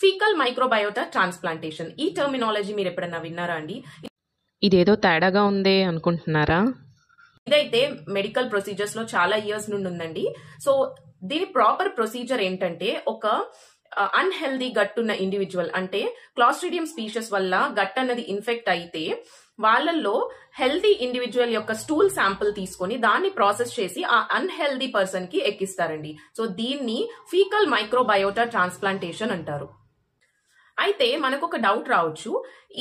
Faecal microbiota transplantation. ఈ terminology మీరు ఎప్పుడన్నా విన్నారా అండి? ఇదేదో తేడాగా ఉందే అనుకుంటున్నారా? ఇదైతే మెడికల్ ప్రొసీజర్స్ లో చాలా ఇయర్స్ నుండి ఉందండి. సో దీని ప్రాపర్ ప్రొసీజర్ ఏంటంటే, ఒక అన్హెల్దీ గట్ ఉన్న ఇండివిజువల్, అంటే క్లాస్ట్రిడియం స్పీషియస్ వల్ల గట్ అన్నది ఇన్ఫెక్ట్ అయితే వాళ్ళల్లో హెల్దీ ఇండివిజువల్ యొక్క స్టూల్ శాంపుల్ తీసుకొని దాన్ని ప్రాసెస్ చేసి ఆ అన్హెల్దీ పర్సన్ కి ఎక్కిస్తారండి. సో దీన్ని ఫీకల్ మైక్రోబయోటా ట్రాన్స్ప్లాంటేషన్ అంటారు. అయితే మనకు ఒక డౌట్ రావచ్చు,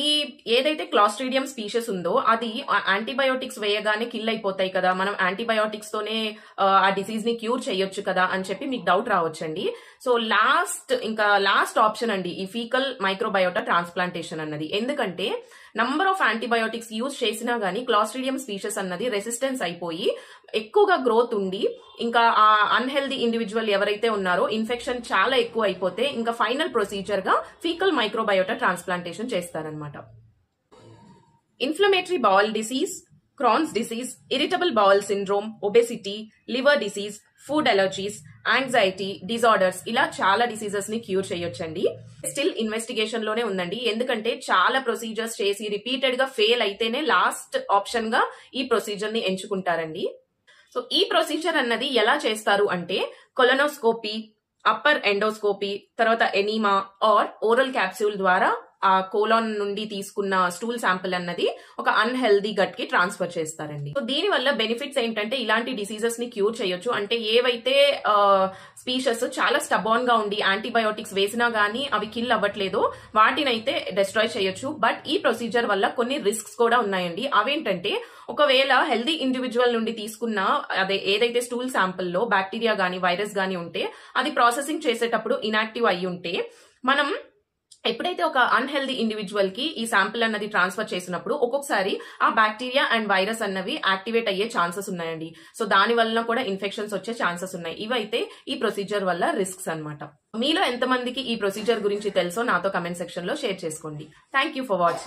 ఈ ఏదైతే క్లాస్ట్రిడియం స్పీషియస్ ఉందో అది యాంటీబయోటిక్స్ వేయగానే కిల్ అయిపోతాయి కదా, మనం యాంటీబయోటిక్స్ తోనే ఆ డిసీజ్ ని క్యూర్ చేయొచ్చు కదా అని చెప్పి మీకు డౌట్ రావచ్చండి. సో లాస్ట్ ఆప్షన్ అండి ఈ ఫీకల్ మైక్రోబయోటా ట్రాన్స్ప్లాంటేషన్ అన్నది. ఎందుకంటే నంబర్ ఆఫ్ యాంటీబయోటిక్స్ యూజ్ చేసినా గానీ క్లాస్ట్రిడియం స్పీషియస్ అన్నది రెసిస్టెన్స్ అయిపోయి ఎక్కువగా గ్రోత్ ఉండి ఇంకా ఆ అన్హెల్దీ ఇండివిజువల్ ఎవరైతే ఉన్నారో ఇన్ఫెక్షన్ చాలా ఎక్కువ అయిపోతే ఇంకా ఫైనల్ ప్రొసీజర్ గా ఫీకల్ మైక్రోబయోటా ట్రాన్స్ప్లాంటేషన్ చేస్తారనమాట. Inflammatory bowel disease, Crohn's disease, irritable bowel syndrome, obesity, liver disease, food allergies, anxiety disorders, ఇలా చాలా డిసీజెస్ ని క్యూర్ చేయొచ్చండి. స్టిల్ ఇన్వెస్టిగేషన్ లోనే ఉందండి, ఎందుకంటే చాలా ప్రొసీజర్స్ చేసి రిపీటెడ్ గా ఫెయిల్ అయితేనే లాస్ట్ ఆప్షన్ గా ఈ ప్రొసీజర్ ని ఎంచుకుంటారండి. సో ఈ ప్రొసీజర్ అన్నది ఎలా చేస్తారు అంటే, కొలనోస్కోపీ, అప్పర్ ఎండోస్కోపీ, తర్వాత ఎనీమా ఆర్ ఓరల్ క్యాప్సూల్ ద్వారా ఆ కోలాన్ నుండి తీసుకున్న స్టూల్ శాంపుల్ అన్నది ఒక అన్హెల్దీ గట్ కి ట్రాన్స్ఫర్ చేస్తారండి. సో దీని వల్ల బెనిఫిట్స్ ఏంటంటే, ఇలాంటి డిసీజెస్ ని క్యూర్ చేయొచ్చు. అంటే ఏవైతే స్పీషియస్ చాలా స్టబాన్ గా ఉండి యాంటీబయోటిక్స్ వేసినా గానీ అవి కిల్ అవ్వట్లేదో వాటినైతే డిస్ట్రాయ్ చేయొచ్చు. బట్ ఈ ప్రొసీజర్ వల్ల కొన్ని రిస్క్స్ కూడా ఉన్నాయండి. అవేంటంటే, ఒకవేళ హెల్దీ ఇండివిజువల్ నుండి తీసుకున్న ఏదైతే స్టూల్ శాంపుల్ లో బ్యాక్టీరియా గానీ వైరస్ గానీ ఉంటే అది ప్రాసెసింగ్ చేసేటప్పుడు ఇనాక్టివ్ అయ్యి ఉంటే, మనం ఎప్పుడైతే ఒక అన్హెల్దీ ఇండివిజువల్ కి ఈ శాంపుల్ అన్నది ట్రాన్స్ఫర్ చేసినప్పుడు ఒక్కొక్కసారి ఆ బ్యాక్టీరియా అండ్ వైరస్ అన్నవి యాక్టివేట్ అయ్యే ఛాన్సెస్ ఉన్నాయండి. సో దాని వల్ల కూడా ఇన్ఫెక్షన్స్ వచ్చే ఛాన్సెస్ ఉన్నాయి. ఇవైతే ఈ ప్రొసీజర్ వల్ల రిస్క్స్ అన్నమాట. మీలో ఎంతమందికి ఈ ప్రొసీజర్ గురించి తెలుసో నాతో కమెంట్ సెక్షన్ లో షేర్ చేసుకోండి. Thank you for watching.